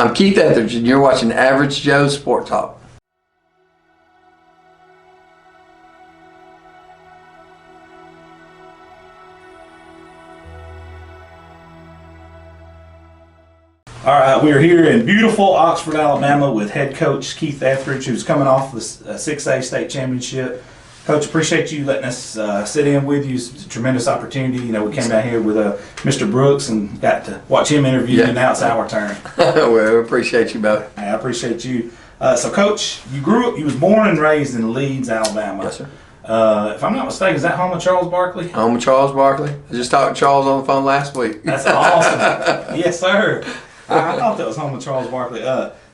I'm Keith Etheredge, and you're watching Average Joe Sport Talk. All right, we are here in beautiful Oxford, Alabama with head coach Keith Etheredge, who's coming off the 6A state championship. Coach, appreciate you letting us sit in with you. It's a tremendous opportunity. You know, we came down here with Mr. Brooks and got to watch him interview, and now it's our turn. Well, we appreciate you both. I appreciate you. So, Coach, you was born and raised in Leeds, Alabama. Yes, sir. If I'm not mistaken, is that home of Charles Barkley? Home of Charles Barkley. I just talked to Charles on the phone last week. That's awesome. Yes, sir. I thought that was home of Charles Barkley.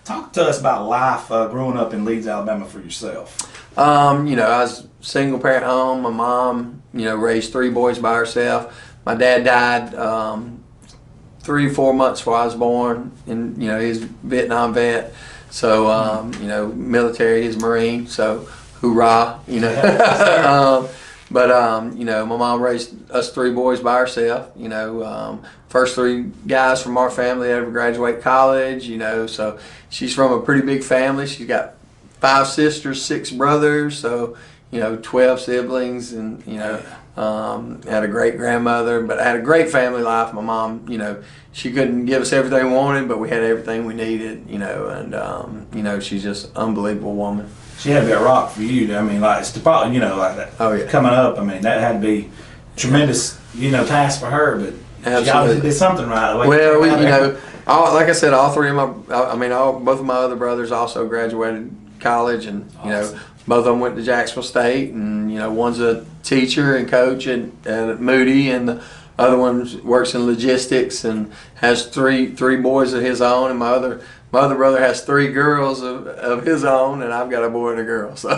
Talk to us about life growing up in Leeds, Alabama for yourself. You know, I was a single parent home. My mom, you know, raised 3 boys by herself. My dad died 3 or 4 months before I was born, and you know, he's a Vietnam vet. So you know, military, he's a Marine. So hoorah, you know. Yeah, you know, my mom raised us 3 boys by herself. You know, first 3 guys from our family ever graduate college. You know, so she's from a pretty big family. She's got 5 sisters, 6 brothers. So you know, 12 siblings, and you know, had a great grandmother. But I had a great family life. My mom, you know, she couldn't give us everything we wanted, but we had everything we needed. You know, and you know, she's just an unbelievable woman. She had to be a rock for you. I mean, like, it's probably, you know, like that. Oh, yeah. Coming up, I mean, that had to be a tremendous, you know, task for her. But Absolutely. she obviously did something right. Well, you know, like I said, all 3 of both of my other brothers also graduated college, and you know, both of them went to Jacksonville State, and you know, one's a teacher and coach at Moody, and the other one works in logistics and has three boys of his own, and my other brother has 3 girls of his own, and I've got a boy and a girl. So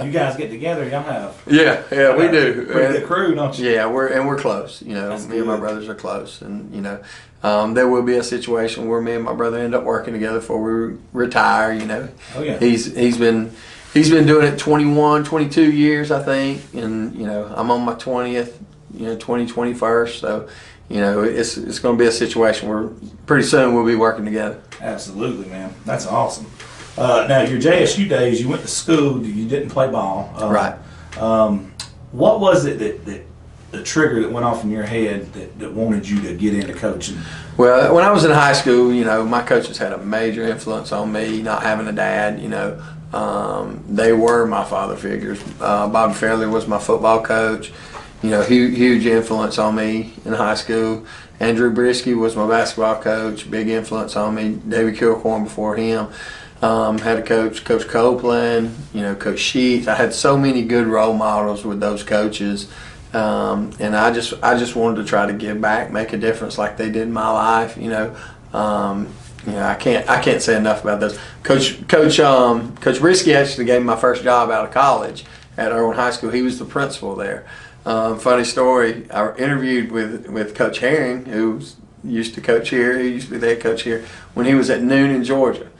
you guys get together, y'all have. Yeah, we do. Pretty good crew, don't you? Yeah, we're close. You know, me and my brothers are close, and you know, there will be a situation where me and my brother end up working together before we retire. You know, oh yeah. He's been doing it 21, 22 years, I think, and you know, I'm on my 20th. You know, 21st. So you know, it's going to be a situation where pretty soon we'll be working together. Absolutely, man. That's awesome. Now, your JSU days, you went to school, you didn't play ball. Right. What was it that the trigger that went off in your head that wanted you to get into coaching? Well, when I was in high school, you know, my coaches had a major influence on me, not having a dad, you know. They were my father figures. Bobby Fairley was my football coach. You know, huge influence on me in high school. Andrew Brisky was my basketball coach, big influence on me. David Kilcorn before him. Had a coach, Coach Copeland, you know, Coach Sheets. I had so many good role models with those coaches. And I just wanted to try to give back, make a difference like they did in my life, you know. You know, I can't say enough about those. Coach Brisky actually gave me my first job out of college at Irwin High School. He was the principal there. Funny story, I interviewed with Coach Herring, who used to coach here. He used to be the head coach here when he was at Noon in Georgia.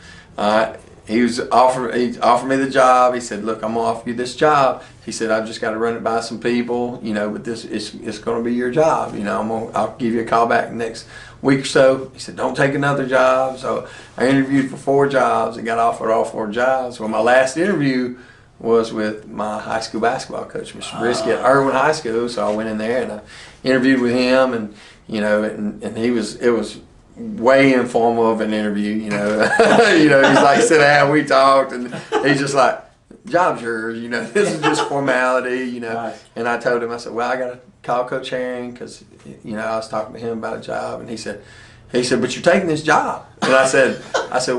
He offered me the job. He said, "Look, I'm gonna offer you this job." He said, "I've just got to run it by some people, you know, but it's going to be your job. You know, I'll give you a call back next week or so." He said, "Don't take another job." So I interviewed for 4 jobs and got offered all 4 jobs. Well, my last interview was with my high school basketball coach, Mr. Brisky at Irwin High School. So I went in there and I interviewed with him, and you know, and it was way informal of an interview. You know, you know, he's like, "Sit down." We talked, and he's just like, "Job's yours." You know, this is just formality. You know, Nice. And I told him, I said, "Well, I got to call Coach Herring because you know I was talking to him about a job," and he said, "But you're taking this job." And I said,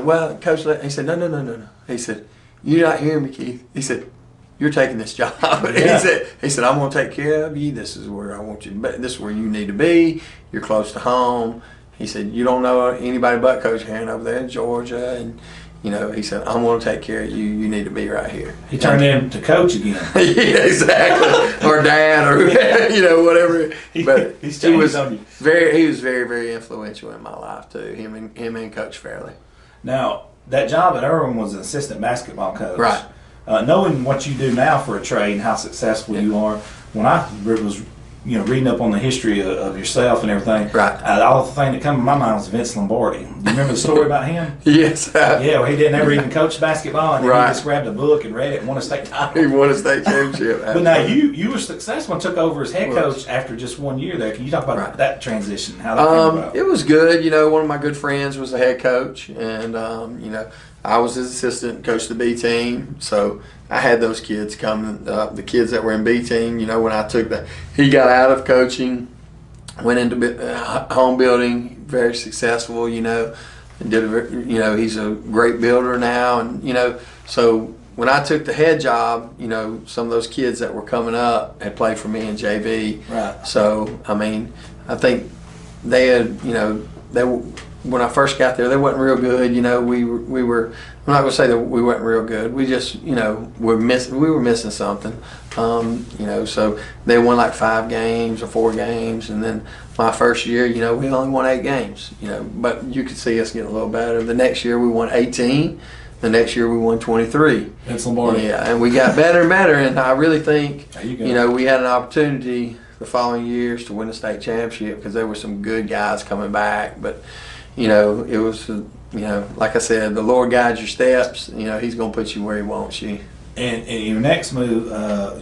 "Well, Coach," he said, No. He said, "You're not hearing me, Keith." He said, "You're taking this job." Yeah. He said, "I'm going to take care of you. This is where I want you to be. This is where you need to be. You're close to home." He said, "You don't know anybody but Coach Herring over there in Georgia." And, you know, he said, "I'm going to take care of you. You need to be right here." He turned into coach again. Yeah, exactly. Or dad, or, you know, whatever. But he was very, very influential in my life, too. Him and Coach Fairley. Now, that job at Irwin was an assistant basketball coach. Right. Knowing what you do now for a trade and how successful you are, when I was reading up on the history of yourself and everything. Right. All the thing that come to my mind was Vince Lombardi. Do you remember the story about him? Yes. Yeah, well, he didn't ever even coach basketball, and then Right. he just grabbed a book and read it and won a state title. He won a state championship. But now you were successful and took over as head Was. coach after just 1 year there. Can you talk about Right. that transition? How that came about? It was good. One of my good friends was the head coach, and I was his assistant, coached the B team. So I had those kids come, the kids that were in B team. When I took he got out of coaching, went into home building, very successful. And did he's a great builder now, and so. When I took the head job, some of those kids that were coming up had played for me in JV. Right. So, I think they had, when I first got there, they wasn't real good. We were, I'm not going to say that we weren't real good. We just, we were missing something. So they won like 5 games or 4 games. And then my first year, we only won 8 games, but you could see us getting a little better. The next year we won 18. The next year we won 23. Vince Lombardi. Yeah, and we got better and better. And I really think, There you go. we had an opportunity the following years to win a state championship because there were some good guys coming back. But, it was, like I said, the Lord guides your steps. He's going to put you where He wants you. And your next move,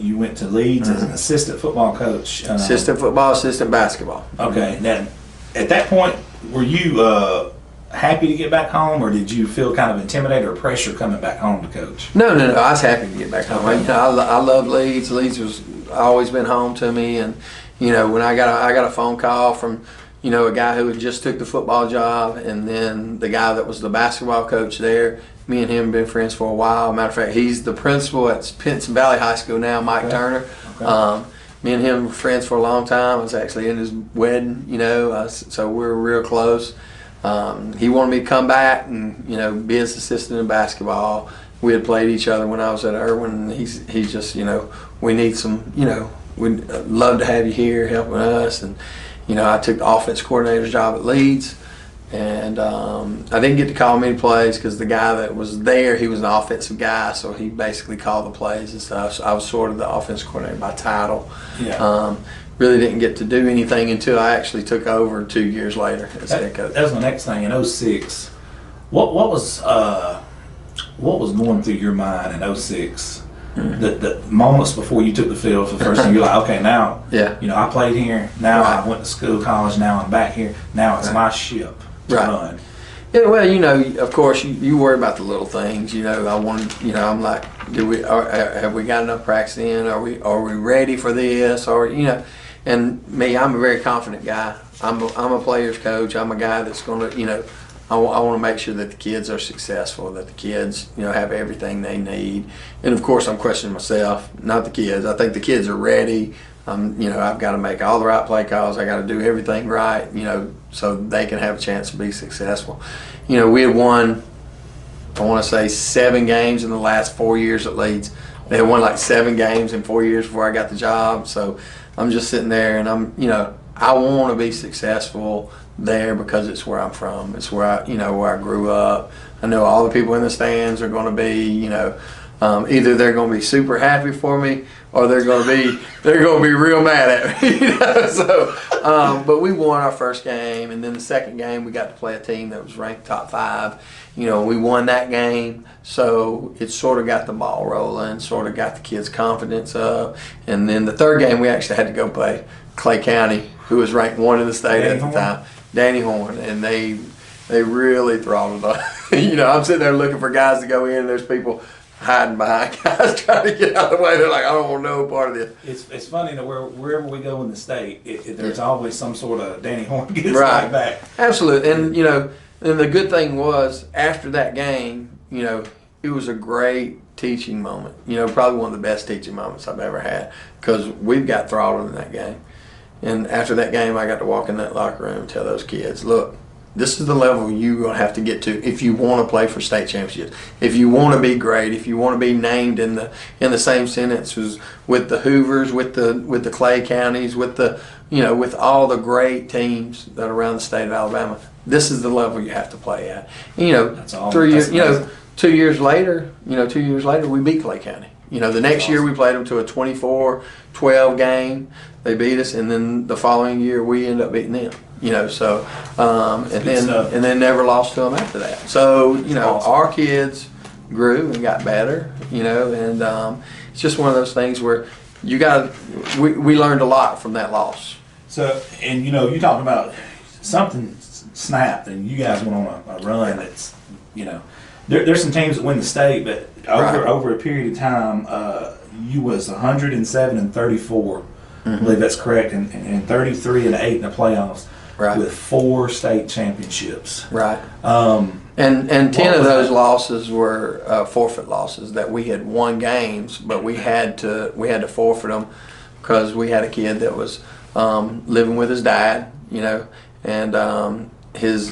you went to Leeds as an assistant football coach. Assistant football, assistant basketball. Okay. Now, at that point, were you happy to get back home, or did you feel kind of intimidated or pressure coming back home to coach? No. I was happy to get back home. Okay. I love Leeds. Leeds was always been home to me, and when I got a phone call from a guy who had just took the football job, and then the guy that was the basketball coach there. Me and him have been friends for a while. Matter of fact, he's the principal at Pinson Valley High School now, Mike Okay. Turner. Okay. Me and him were friends for a long time. I was actually in his wedding, so we were real close. He wanted me to come back and be his assistant in basketball. We had played each other when I was at Irwin. He's just we need some we'd love to have you here helping us. And I took the offense coordinator's job at Leeds, and I didn't get to call many plays because the guy that was there, he was an offensive guy, so he basically called the plays and stuff. So I was sort of the offense coordinator by title. Yeah. Really didn't get to do anything until I actually took over 2 years later as head coach. That was my next thing in 06. What was going through your mind in 06? The moments before you took the field for the first time, you're like, okay, now, Yeah. I played here. Now Right. I went to school, college. Now I'm back here. Now it's Right. my ship to Right. run. Yeah, well, of course, you worry about the little things. I want, I'm like, have we got enough practice in? Are we ready for this? Or and me, I'm a very confident guy. I'm a player's coach. I'm a guy that's going to, I want to make sure that the kids are successful, that the kids, have everything they need. And of course, I'm questioning myself, not the kids. I think the kids are ready. I've got to make all the right play calls. I got to do everything right, so they can have a chance to be successful. We had won, I want to say 7 games in the last 4 years at Leeds. They had won like 7 games in 4 years before I got the job. So I'm just sitting there and I want to be successful there because it's where I'm from. It's where I grew up. I know all the people in the stands are going to be, either they're going to be super happy for me or they're going to be real mad at me. So, but we won our first game, and then the second game we got to play a team that was ranked top 5. We won that game, so it sort of got the ball rolling, sort of got the kids' confidence up. And then the third game we actually had to go play Clay County, who was ranked 1 in the state at the time, Danny Horn, and they really throttled us. I'm sitting there looking for guys to go in, and there's people hiding behind guys trying to get out of the way. They're like, I don't want no part of this. It's funny that wherever we go in the state, there's always some sort of Danny Horn gets Right. back. Absolutely. And, and the good thing was after that game, it was a great teaching moment. Probably one of the best teaching moments I've ever had because we've got throttled in that game. And after that game, I got to walk in that locker room and tell those kids, look, this is the level you're going to have to get to if you want to play for state championships. If you want to be great, if you want to be named in the same sentence as with the Hoovers, with the Clay counties, with with all the great teams that are around the state of Alabama, this is the level you have to play at. That's all. 3 years, That's amazing. 2 years later, we beat Clay County. You know, the next year we played them to a 24-12 game. They beat us, and then the following year we ended up beating them. You know, so and then never lost to them after that. So you know, awesome. our kids grew and got better. You know, and it's just one of those things where we learned a lot from that loss. So, and you know, you talked about something snapped, and you guys went on a run that's, you know, there's some teams that win the state, but over a period of time, you was 107-34. I believe that's correct, and 33-8 in the playoffs, with 4 state championships. Right. And 10 of those losses were forfeit losses that we had won games, but we had to forfeit them because we had a kid that was living with his dad, you know, and his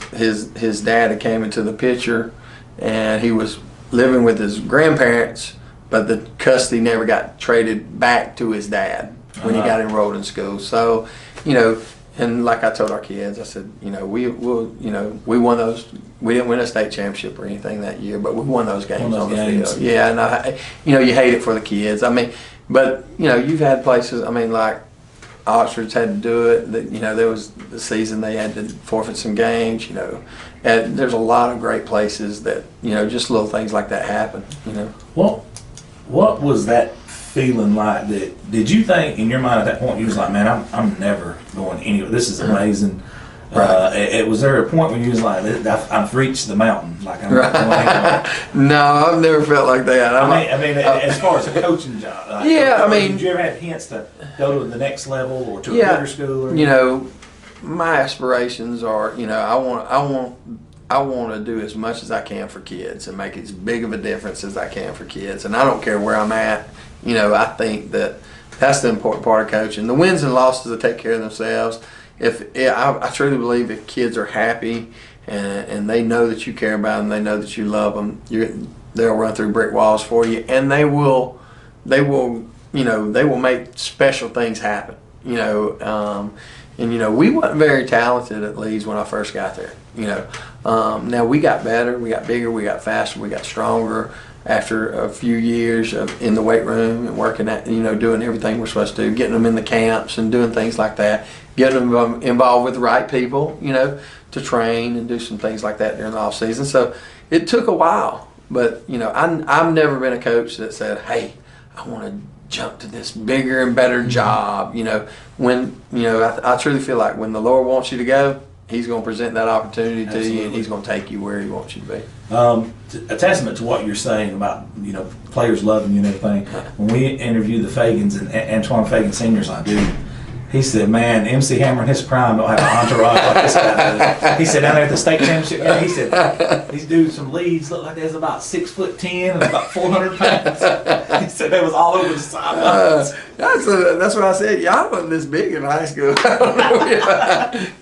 dad had came into the picture, and he was living with his grandparents, but the custody never got traded back to his dad when he got enrolled in school. So, you know, and like I told our kids, I said, you know, we won those. We didn't win a state championship or anything that year, but we won those games on the field. Yeah, and you know, you hate it for the kids. I mean, but you know, you've had places. I mean, like Oxford's had to do it. That, you know, there was the season they had to forfeit some games. You know, and there's a lot of great places that, you know, just little things like that happen. You know. What was that feeling like? Did you think in your mind at that point you was like, man, I'm never going anywhere. This is amazing. Was there a point when you was like, I've reached the mountain? Like I'm not going anywhere? No, I've never felt like that. I mean, as far as a coaching job. Like, I mean, did you ever have hints to go to the next level or to a bigger school? Or you know, my aspirations are, you know, I want to do as much as I can for kids and make as big of a difference as I can for kids. And I don't care where I'm at. You know, I think that's the important part of coaching. The wins and losses will take care of themselves. I truly believe if kids are happy and they know that you care about them, they know that you love them, they'll run through brick walls for you, and they will make special things happen. You know, and you know, we wasn't very talented at Leeds when I first got there. You know, now we got better, we got bigger, we got faster, we got stronger after a few years in the weight room and working at, you know, doing everything we're supposed to do, getting them in the camps and doing things like that, getting them involved with the right people, you know, to train and do some things like that during the off season. So it took a while, but you know, I've never been a coach that said, hey, I want to jump to this bigger and better job. You know, when, you know, I truly feel like when the Lord wants you to go, He's going to present that opportunity to you, and He's going to take you where He wants you to be. A testament to what you're saying about, you know, players loving you and everything. When we interviewed the Fagans, and Antoine Fagan Sr.'s like, dude, he said, man, MC Hammer in his prime don't have an entourage like this guy does. He said, down there at the state championship game, he said, these dudes from Leeds look like they was about 6'10" and about 400 pounds. He said they was all over the sidelines. That's what I said. Y'all wasn't this big in high school. I don't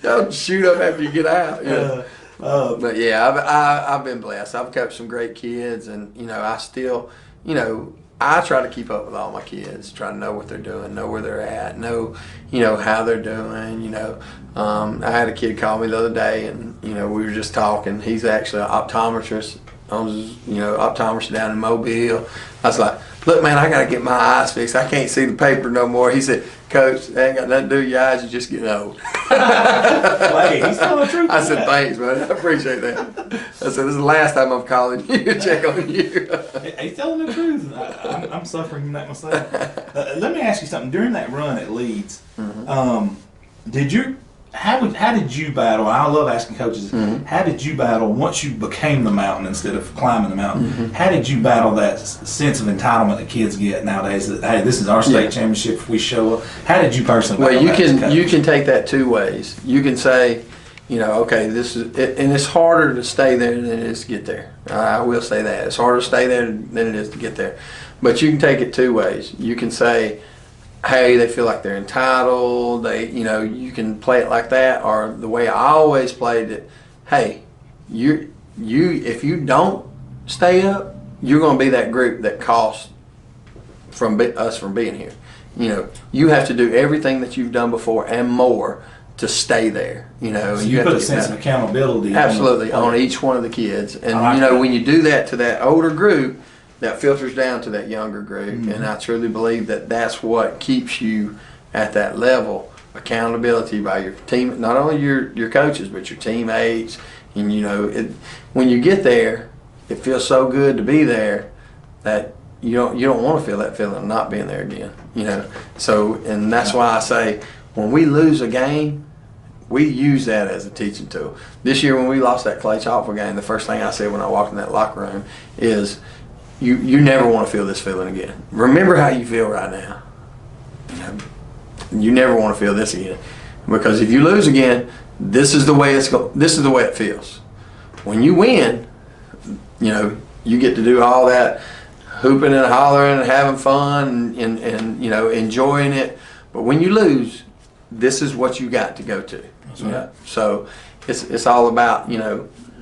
know. Y'all shoot up after you get out. Yeah. But yeah, I've been blessed. I've coached some great kids, and you know, I still, you know, I try to keep up with all my kids, try to know what they're doing, know where they're at, know, you know, how they're doing. You know, I had a kid call me the other day, and you know, we were just talking. He's actually an optometrist. Optometrist down in Mobile. I was like, look, man, I got to get my eyes fixed. I can't see the paper no more. He said, Coach, that ain't got nothing to do with your eyes. You're just getting old. Hey, he's telling the truth. I said, thanks, man. I appreciate that. I said, this is the last time I'm calling you to check on you. He's telling the truth. I'm suffering from that myself. Let me ask you something. During that run at Leeds, how did you battle? I love asking coaches. How did you battle once you became the mountain instead of climbing the mountain? How did you battle that sense of entitlement that kids get nowadays? That, hey, this is our state championship. If we show up, how did you personally battle that? You can take that two ways. You can say, you know, okay, this is it, and it's harder to stay there than it is to get there. I will say that it's harder to stay there than it is to get there. But you can take it two ways. You can say, hey, they feel like they're entitled. You can play it like that, or the way I always played it. Hey, if you don't stay up, you're going to be that group that costs us from being here. You know, you have to do everything that you've done before and more to stay there. You know, so you have put to a sense of accountability. Absolutely on each one of the kids, and you know, when you do that to that older group, that filters down to that younger group. Mm-hmm. And I truly believe that that's what keeps you at that level. Accountability by your team, not only your coaches, but your teammates. And when you get there, it feels so good to be there that you don't want to feel that feeling of not being there again. So, and that's why I say when we lose a game, we use that as a teaching tool. This year when we lost that Clay Chalkford game, the first thing I said when I walked in that locker room is, you never want to feel this feeling again. Remember how you feel right now. You never want to feel this again, because if you lose again, this is the way it feels. When you win, you get to do all that hooping and hollering and having fun and enjoying it. But when you lose, this is what you got to go to. That's right. So it's all about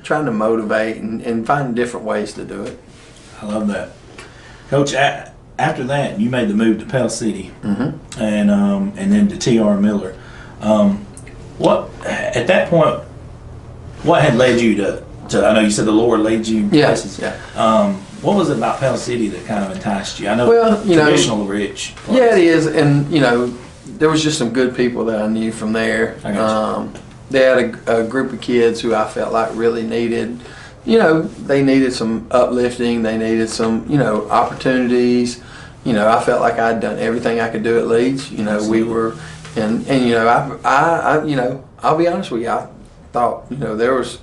trying to motivate and finding different ways to do it. I love that, Coach. After that, you made the move to Pell City, Mm-hmm. and then to T.R. Miller. What at that point? What had led you to? I know you said the Lord led you places. Yeah. What was it about Pell City that kind of enticed you? I know, traditional rich place. Yeah, it is, and there was just some good people that I knew from there. I got you. They had a group of kids who I felt like really needed. They needed some uplifting. They needed some, opportunities. I felt like I'd done everything I could do at Leeds. We were, and I'll be honest with you. I thought, there's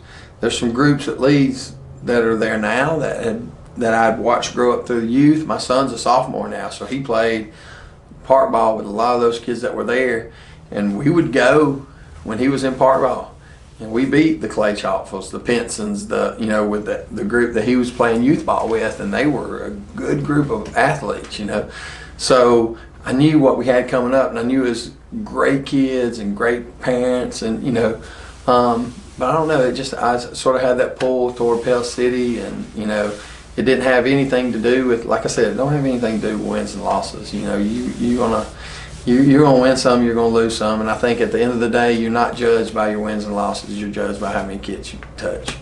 some groups at Leeds that are there now that I'd watched grow up through the youth. My son's a sophomore now, so he played park ball with a lot of those kids that were there, and we would go when he was in park ball. And we beat the Clay Chalkfords, the Pensons, with the group that he was playing youth ball with, and they were a good group of athletes, So I knew what we had coming up, and I knew it was great kids and great parents, and but I don't know. I sort of had that pull toward Pell City, and it didn't have anything to do with, like I said, it don't have anything to do with wins and losses. You're gonna win some, you're gonna lose some, and I think at the end of the day, you're not judged by your wins and losses. You're judged by how many kids you touch.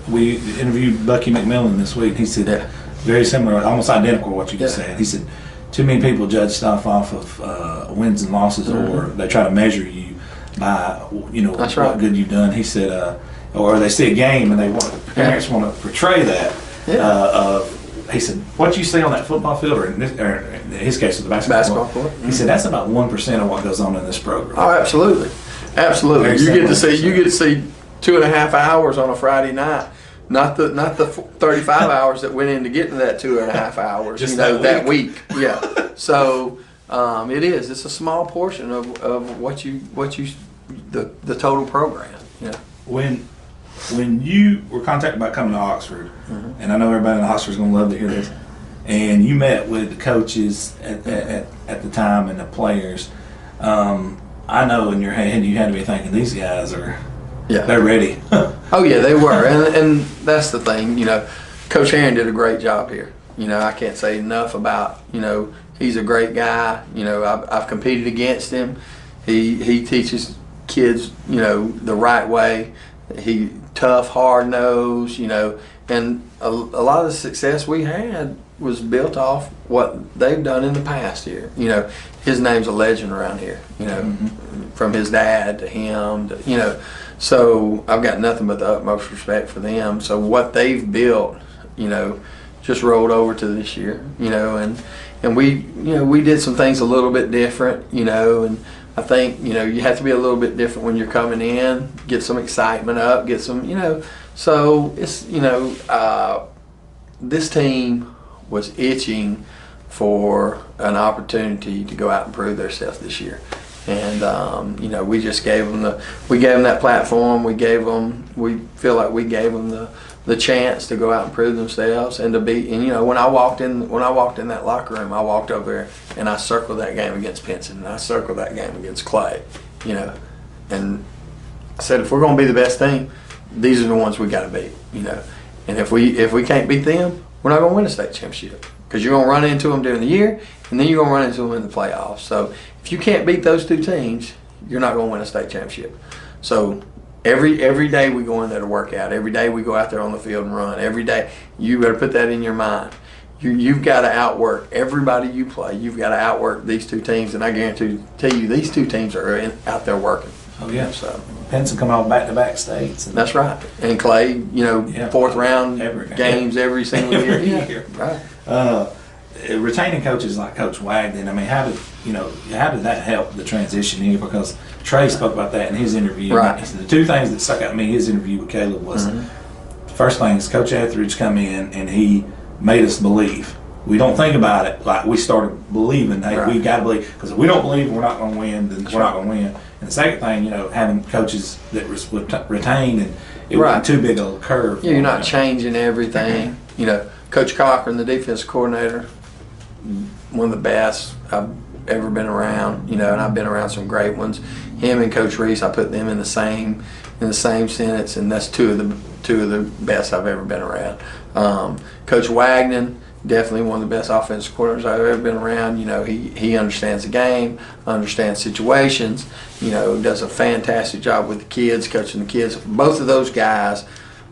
We interviewed Bucky McMillan this week. He said very similar, almost identical to what you just said. He said too many people judge stuff off of wins and losses, or they try to measure you by That's what right. good you've done. He said, or they see a game and parents want to portray that. He said, what you see on that football field, or in his case, the basketball court. He said that's about 1% of what goes on in this program. Oh, absolutely. Very You get to similar. see 2.5 hours on a Friday night, not the 35 hours that went into getting to that 2.5 hours. Just that week. Yeah. So it's a small portion of what you the total program. Yeah. When you were contacted about coming to Oxford, and I know everybody in Oxford is going to love to hear this, and you met with the coaches at the time and the players, I know in your head you had to be thinking, these guys they're ready. Oh yeah, they were, and that's the thing. Coach Aaron did a great job here. I can't say enough about. He's a great guy. I've competed against him. He teaches kids, the right way. He tough, hard nosed, and a lot of the success we had was built off what they've done in the past here. His name's a legend around here. From his dad to him, So I've got nothing but the utmost respect for them. So what they've built, just rolled over to this year, and we did some things a little bit different, and I think, you have to be a little bit different when you're coming in, get some excitement up, get some, so it's, this team was itching for an opportunity to go out and prove themselves this year. And, we just gave them that platform. We feel like we gave them the chance to go out and prove themselves and to be, and when I walked in that locker room, I walked over there and I circled that game against Pinson and I circled that game against Clay, and I said, if we're going to be the best team, these are the ones we got to beat, and if we can't beat them, we're not going to win a state championship, because you're going to run into them during the year and then you're going to run into them in the playoffs. So if you can't beat those two teams, you're not going to win a state championship. So Every day we go in there to work out. Every day we go out there on the field and run. Every day. You better put that in your mind. You've got to outwork everybody you play. You've got to outwork these two teams, and I guarantee you these two teams are out there working. Oh yeah. So Penson come out back-to-back states. That's right. And Clay, fourth round games every single year. Yeah. Right. Retaining coaches like Coach Wagner. I mean, how did that help the transition here? Because Trey spoke about that in his interview. Right. The two things that stuck out to me in his interview with Caleb was the first thing is Coach Etheredge come in and he made us believe. We don't think about it like we started believing. Hey, we got to believe, because if we don't believe we're not going to win, then we're not going to win. And the second thing, having coaches that retained, and it wasn't too big of a curve. Yeah, you're not changing everything. Coach Cochran, the defense coordinator, one of the best I've ever been around. And I've been around some great ones. Him and Coach Reese, I put them in the same sentence, and that's two of the best I've ever been around. Coach Wagner, definitely one of the best offensive coordinators I've ever been around. He understands the game, understands situations, does a fantastic job with the kids, coaching the kids. Both of those guys,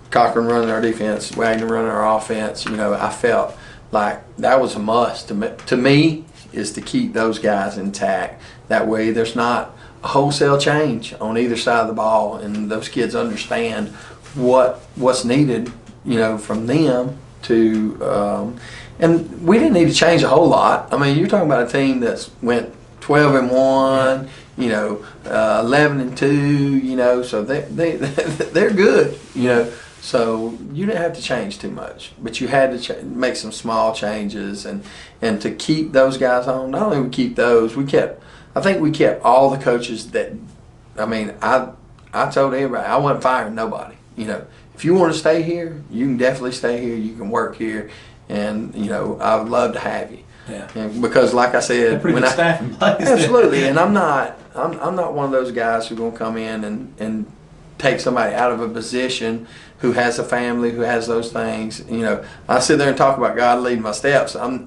Cochran running our defense, Wagner running our offense, I felt like that was a must to me is to keep those guys intact. That way there's not a wholesale change on either side of the ball, and those kids understand what's needed, from them to and we didn't need to change a whole lot. I mean, you're talking about a team that's went 12-1, 11-2, so they're good, So you didn't have to change too much, but you had to make some small changes and to keep those guys on. Not only we keep those, I think we kept all the coaches that. I mean, I told everybody I wasn't firing nobody. If you want to stay here, you can definitely stay here. You can work here, and I would love to have you. Yeah. And because, like I said, pretty good staff in place. Absolutely, and I'm not one of those guys who's gonna come in and take somebody out of a position who has a family, who has those things. I sit there and talk about God leading my steps. I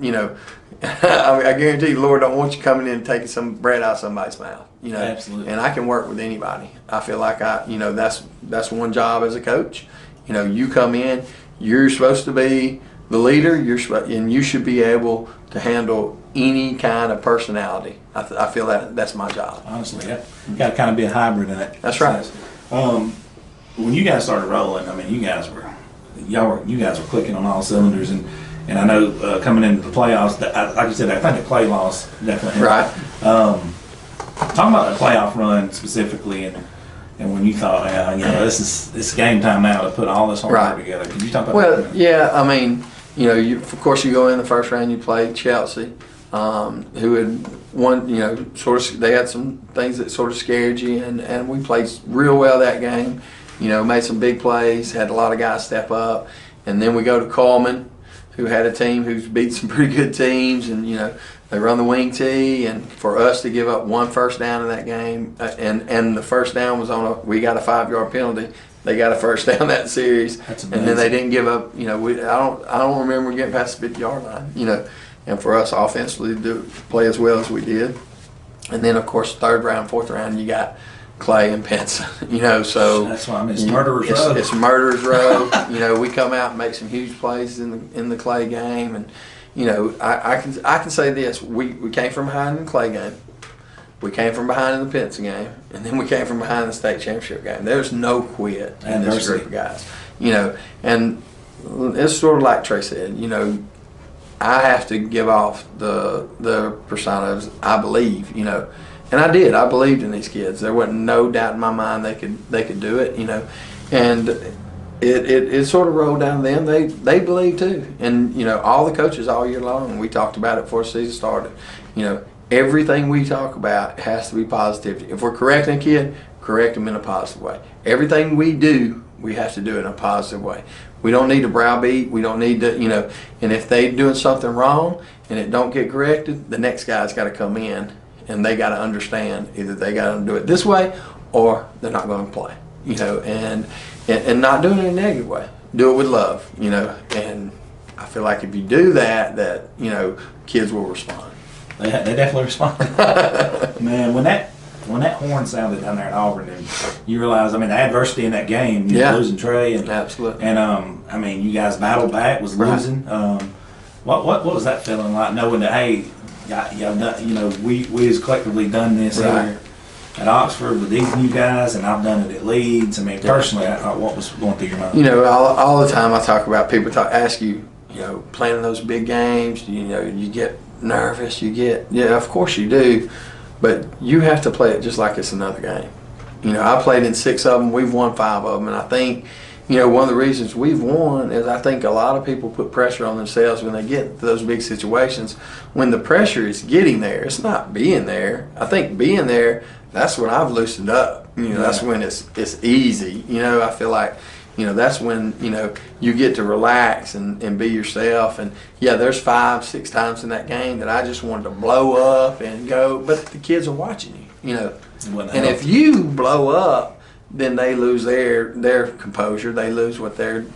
guarantee the Lord don't want you coming in and taking some bread out of somebody's mouth. Absolutely. And I can work with anybody. I feel like that's one job as a coach. You come in, you're supposed to be the leader. And you should be able to handle any kind of personality. I feel that's my job. Honestly, yeah. You got to kind of be a hybrid in it. That's right. When you guys started rolling, I mean, you guys were clicking on all cylinders, and I know coming into the playoffs, like you said, I think the play loss definitely helped. Right. Talking about the playoff run specifically, and when you thought, it's game time now to put all this hard work together. Can you talk about that? Well, yeah, I mean, of course you go in the first round, you play Chelsea, who had won, they had some things that sort of scared you, and we played real well that game. Made some big plays, had a lot of guys step up, and then we go to Coleman, who had a team who's beat some pretty good teams, and they run the wing tee, and for us to give up one first down in that game, and the first down was we got a 5-yard penalty. They got a first down that series, and then they didn't give up. I don't remember getting past the 50-yard line. And for us offensively to play as well as we did, and then of course third round, fourth round, you got Clay and Penson, so that's why I mean, it's murderer's row. It's murderer's row. We come out and make some huge plays in the Clay game, and I can say this: we came from behind in the Clay game, we came from behind in the Penson game, and then we came from behind in the state championship game. There's no quit in this group of guys, and it's sort of like Trey said, I have to give off the personas I believe, and I did. I believed in these kids. There wasn't no doubt in my mind they could do it, and it sort of rolled down to them. They believed too, and all the coaches all year long. We talked about it before the season started. Everything we talk about has to be positivity. If we're correcting a kid, correct them in a positive way. Everything we do, we have to do it in a positive way. We don't need to browbeat. We don't need to, and if they're doing something wrong and it don't get corrected, the next guy's got to come in and they got to understand either they got to do it this way or they're not going to play, and not doing it in a negative way. Do it with love, and I feel like if you do that, kids will respond. They definitely respond. Man, when when that horn sounded down there at Auburn, and you realize, I mean, the adversity in that game, you Yeah. losing Trey, and Absolutely. and I mean, you guys battled back, was Right. losing. What was that feeling like, knowing that, hey, y'all done, you know, we has collectively done this Right. here at Oxford with these new guys, and I've done it at Leeds. I mean, personally, what was going through your mind? You know, all the time I talk about, people ask you, you know, playing those big games, you know, you get nervous, yeah, of course you do, but you have to play it just like it's another game. You know, I played in 6 of them, we've won 5 of them, and I think, you know, one of the reasons we've won is I think a lot of people put pressure on themselves when they get into those big situations. When the pressure is getting there, it's not being there. I think being there, that's when I've loosened up. You know, that's when it's easy. You know, I feel like, you know, that's when, you know, you get to relax and be yourself. And yeah, there's 5, 6 times in that game that I just wanted to blow up and go, but the kids are watching you, you know. And if you blow up, then they lose their composure. They lose what the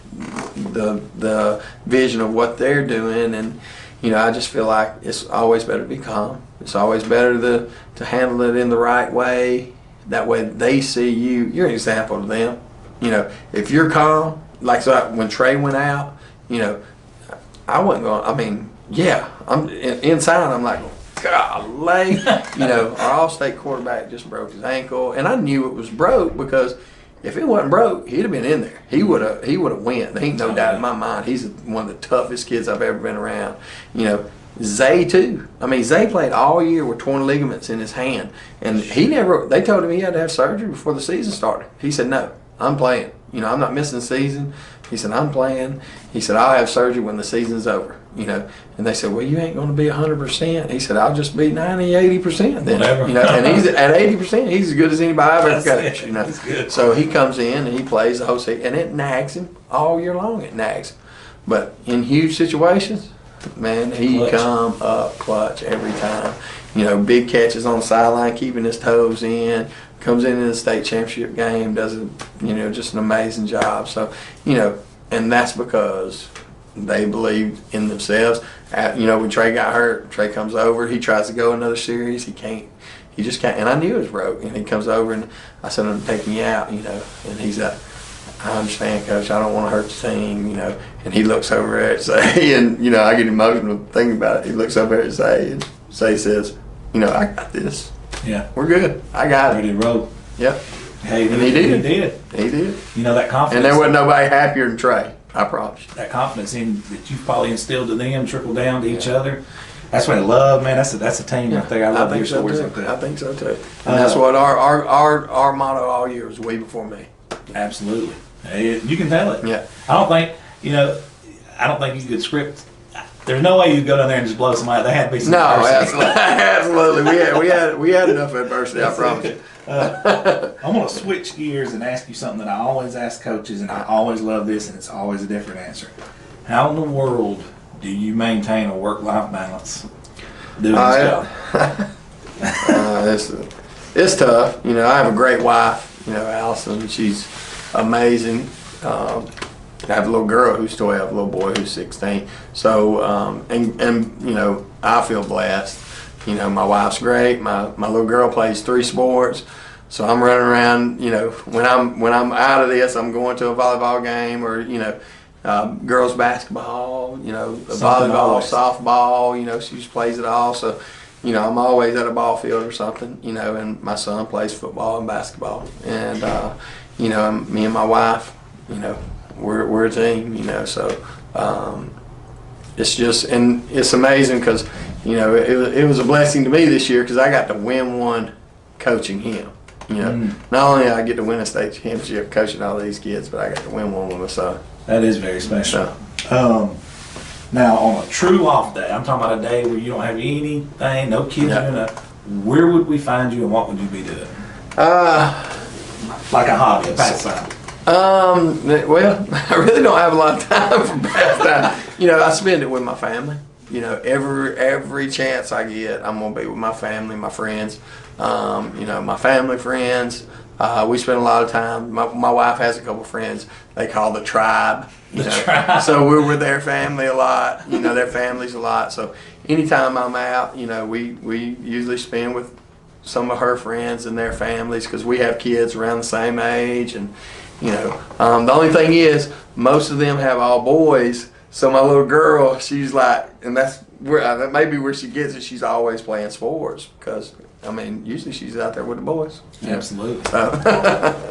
vision of what they're doing. And, you know, I just feel like it's always better to be calm. It's always better to handle it in the right way. That way they see you. You're an example to them. You know, if you're calm, like so when Trey went out, you know, I wasn't going, I mean, yeah, I'm inside, I'm like, golly, you know, our all-state quarterback just broke his ankle, and I knew it was broke because if it wasn't broke, he'd have been in there. He would have went. There ain't no doubt in my mind. He's one of the toughest kids I've ever been around. You know, Zay too. I mean, Zay played all year with torn ligaments in his hand, and they told him he had to have surgery before the season started. He said, no, I'm playing. You know, I'm not missing the season. He said, I'm playing. He said, I'll have surgery when the season's over. You know, and they said, well, you ain't going to be 100%. He said, I'll just be 90, 80% then. Whatever. You know, and he's at 80%. He's as good as anybody I've ever coached. You know, That's good. so he comes in and he plays the whole season, and it nags him all year long. It nags him, but in huge situations, man, he come up clutch every time. You know, big catches on the sideline, keeping his toes in. Comes in the state championship game, does just an amazing job. So, you know, and that's because they believe in themselves. You know, when Trey got hurt, Trey comes over, he tries to go another series, he just can't. And I knew it was broke. And he comes over and I said, I'm taking you out, you know. And he's like, I understand, Coach, I don't want to hurt the team, you know. And he looks over at Zay, and, you know, I get emotional thinking about it. He looks over at Zay, and Zay says, you know, I got this. Yeah. We're good. I got it. Ready to roll. Yep. Hey, And he did. He did. You know, that confidence. And there wasn't nobody happier than Trey. I promise you. That confidence that you probably instilled in them, trickle down to each other. That's what I love, man. That's a team right there. I love your stories like that. I think so too. And that's what our motto all year is: "We before me." Absolutely. Hey, you can tell it. Yeah. I don't think you could script. There's no way you could go down there and just blow somebody. They had to be some No, adversity. absolutely. We had enough adversity. I promise you. I'm going to switch gears and ask you something that I always ask coaches, and I always love this, and it's always a different answer. How in the world do you maintain a work-life balance doing this job? It's tough. You know, I have a great wife. You know, Allison. She's amazing. I have a little girl who's 12, a little boy who's 16. So, and you know, I feel blessed. You know, my wife's great. My little girl plays 3 sports. So I'm running around, you know, when I'm out of this, I'm going to a volleyball game or, you know, girls basketball, you know, volleyball, softball, you know, she just plays it all. So, you know, I'm always at a ball field or something, you know, and my son plays football and basketball. And, you know, me and my wife, you know, we're a team, you know, so it's just, and it's amazing because, you know, it was a blessing to me this year because I got to win one coaching him. You know, not only did I get to win a state championship coaching all these kids, but I got to win one with my son. That is very special. So, now, on a true off day, I'm talking about a day where you don't have anything, no kids, where would we find you and what would you be doing? Like a hobby, a pastime. Well, I really don't have a lot of time for pastime. You know, I spend it with my family. You know, every chance I get, I'm gonna be with my family, my friends. You know, my family, friends. We spend a lot of time. My wife has a couple friends they call the tribe. You know? Tribe. So we're with their family a lot. You know, their families a lot. So anytime I'm out, you know, we usually spend with some of her friends and their families, because we have kids around the same age, and the only thing is most of them have all boys. So my little girl, she's like, and that's where that may be where she gets it. She's always playing sports because usually she's out there with the boys. Absolutely. So.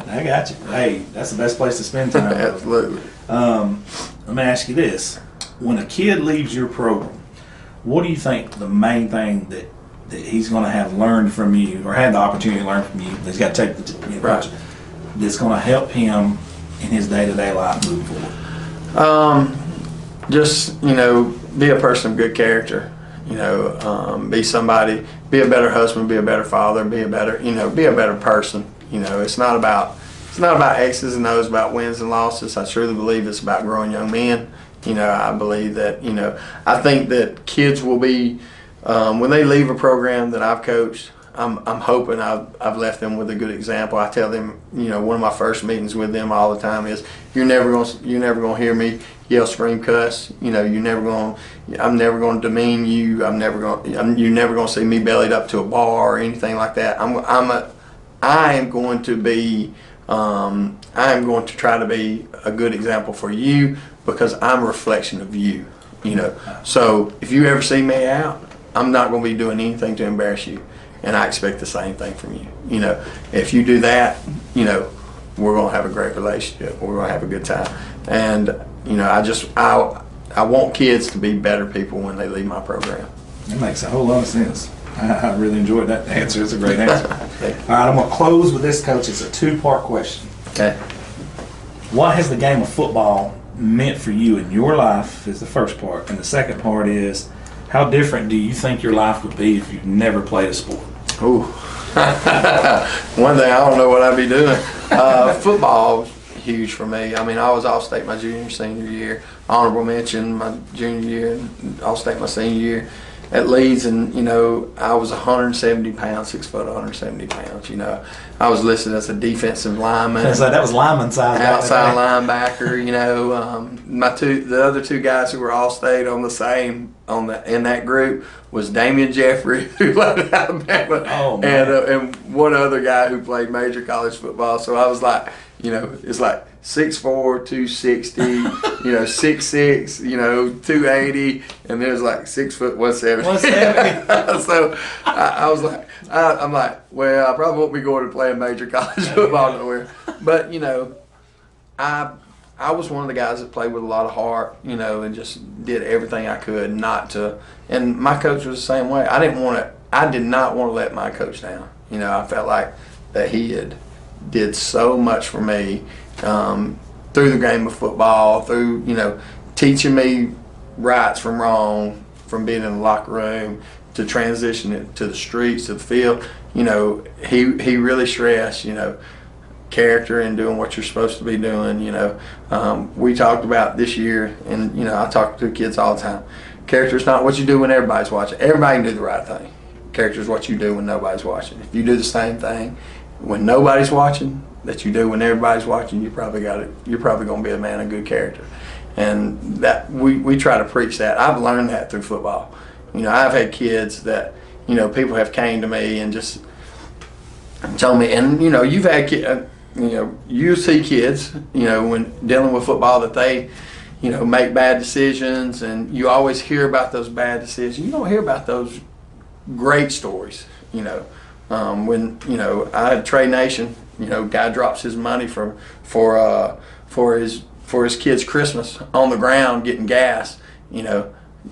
I got you. Hey, that's the best place to spend time. Absolutely. Let me ask you this: when a kid leaves your program, what do you think the main thing that he's going to have learned from you, or had the opportunity to learn from you, that he's got to take the Right. that's going to help him in his day-to-day life moving forward? Just be a person of good character. Be somebody, be a better husband, be a better father, be a better person. It's not about X's and O's, about wins and losses. I truly believe it's about growing young men. I believe that I think that kids will be when they leave a program that I've coached. I'm hoping I've left them with a good example. I tell them, one of my first meetings with them all the time is, you're never gonna hear me yell, scream, cuss. I'm never gonna demean you. you're never gonna see me bellied up to a bar or anything like that. I am going to try to be a good example for you, because I'm a reflection of you. So if you ever see me out, I'm not going to be doing anything to embarrass you, and I expect the same thing from you. If you do that, we're going to have a great relationship. We're going to have a good time, and I want kids to be better people when they leave my program. That makes a whole lot of sense. I really enjoyed that answer. It's a great answer. All right, I'm going to close with this, Coach. It's a two-part question. Okay. What has the game of football meant for you in your life is the first part. And the second part is, how different do you think your life would be if you'd never played a sport? Ooh. One thing, I don't know what I'd be doing. Football, huge for me. I was All-State my junior, senior year, honorable mention my junior year, and All-State my senior year at Leeds, and I was 170 pounds, 6 foot, 170 pounds. I was listed as a defensive lineman. So that was lineman size. Outside linebacker. The other two guys who were All-State in that group was Damian Jeffrey, who played at Alabama, and one other guy who played major college football. So I was like, it's like 6'4", 260, 6'6", 280, and there's like 6 foot 170. 170. So I was like, I'm like, well, I probably won't be going to play a major college football nowhere. But I was one of the guys that played with a lot of heart, and just did everything I could not to. And my coach was the same way. I did not want to let my coach down. I felt like that he did so much for me through the game of football, through teaching me rights from wrong, from being in the locker room to transition it to the streets, to the field. He really stressed character and doing what you're supposed to be doing. We talked about this year, and I talk to kids all the time. Character is not what you do when everybody's watching. Everybody can do the right thing. Character is what you do when nobody's watching. If you do the same thing when nobody's watching that you do when everybody's watching, you're probably going to be a man of good character. And that we try to preach that. I've learned that through football. I've had kids that people have came to me and just told me, and you've had kids. You see kids, when dealing with football, that they, make bad decisions, and you always hear about those bad decisions. You don't hear about those great stories, when, I had Trey Nation, guy drops his money for his kid's Christmas on the ground getting gas,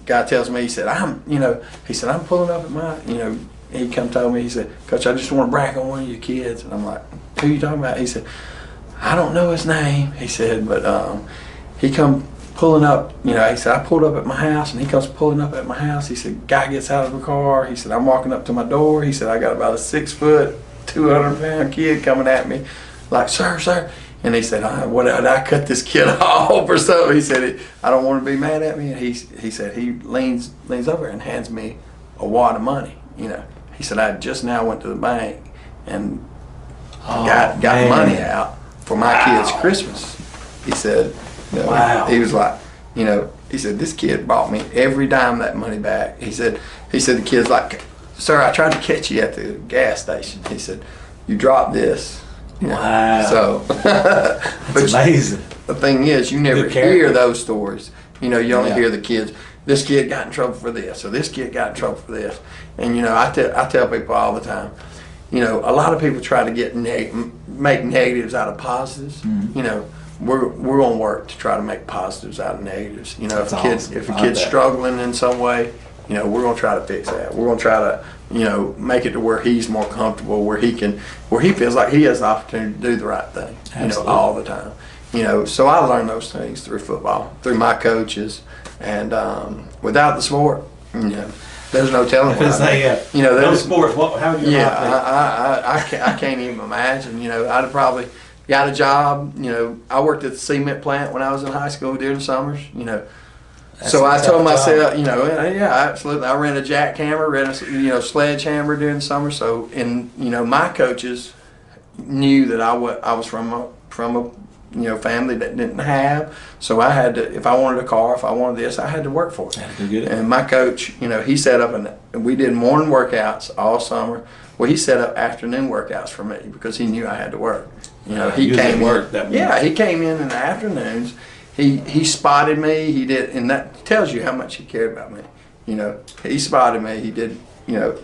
guy tells me, he said, I'm pulling up at my, he come told me, he said, Coach, I just want to brag on one of your kids. And I'm like, who you talking about? He said, I don't know his name. He said, but he come pulling up, he said, I pulled up at my house, and he comes pulling up at my house. He said, guy gets out of the car. He said, I'm walking up to my door. He said, I got about a 6 foot, 200-pound kid coming at me, like, sir. And he said, what did I cut this kid off or something? He said, I don't want to be mad at me. And he said, he leans over and hands me a wad of money. He said, I just now went to the bank and got money out for my kid's Christmas. He said, wow. He was like, he said, this kid brought me every dime of that money back. He said the kid's like, "Sir, I tried to catch you at the gas station." He said, "You dropped this." Wow. So, It's amazing. the thing is, you never Good character. hear those stories. You know, you only Yeah. hear the kids. This kid got in trouble for this, or this kid got in trouble for this. And you know, I tell people all the time. You know, a lot of people try to get make negatives out of positives. You know, we're gonna work to try to make positives out of negatives. You know, That's awesome. if a I like kid's that. struggling in some way, you know, we're gonna try to fix that. We're gonna try to, you know, make it to where he's more comfortable, where he feels like he has the opportunity to do the right thing. You know, Absolutely. all the time. You know, so I learned those things through football, through my coaches, and without the sport, you know, there's no telling what I'd do. You know, no there's- sports. How would you I can't even imagine. You know, I'd have probably got a job. You know, I worked at the cement plant when I was in high school during the summers. You know, so I told myself, you know, yeah, absolutely. I ran a jackhammer, ran a sledgehammer during the summer. So, and you know, my coaches knew that I was from a family that didn't have. So I had to, if I wanted a car, if I wanted this, I had to work for it. Had to go get it. And my coach, you know, he set up and we did morning workouts all summer. Well, he set up afternoon workouts for me because he knew I had to work. You know, he You was at came work in. that morning. Yeah, he came in the afternoons. He spotted me. He did, and that tells you how much he cared about me. You know, he spotted me. He did. You know,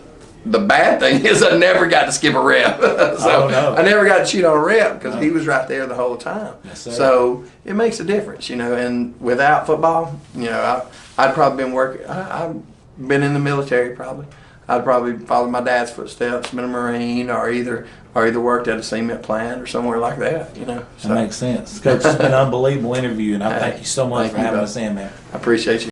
the bad thing is I never got to skip a rep. So Oh, no. I never got to cheat on a rep because he was right there the whole time. Yes, sir. So it makes a difference, you know. And without football, you know, I'd probably been working. I've been in the military probably. I'd probably followed my dad's footsteps, been a Marine, or either worked at a cement plant or somewhere like that, you know. So That makes sense. Coach, it's been an unbelievable interview, and I thank you so much Thank for you, having bud. us in, man. I appreciate you.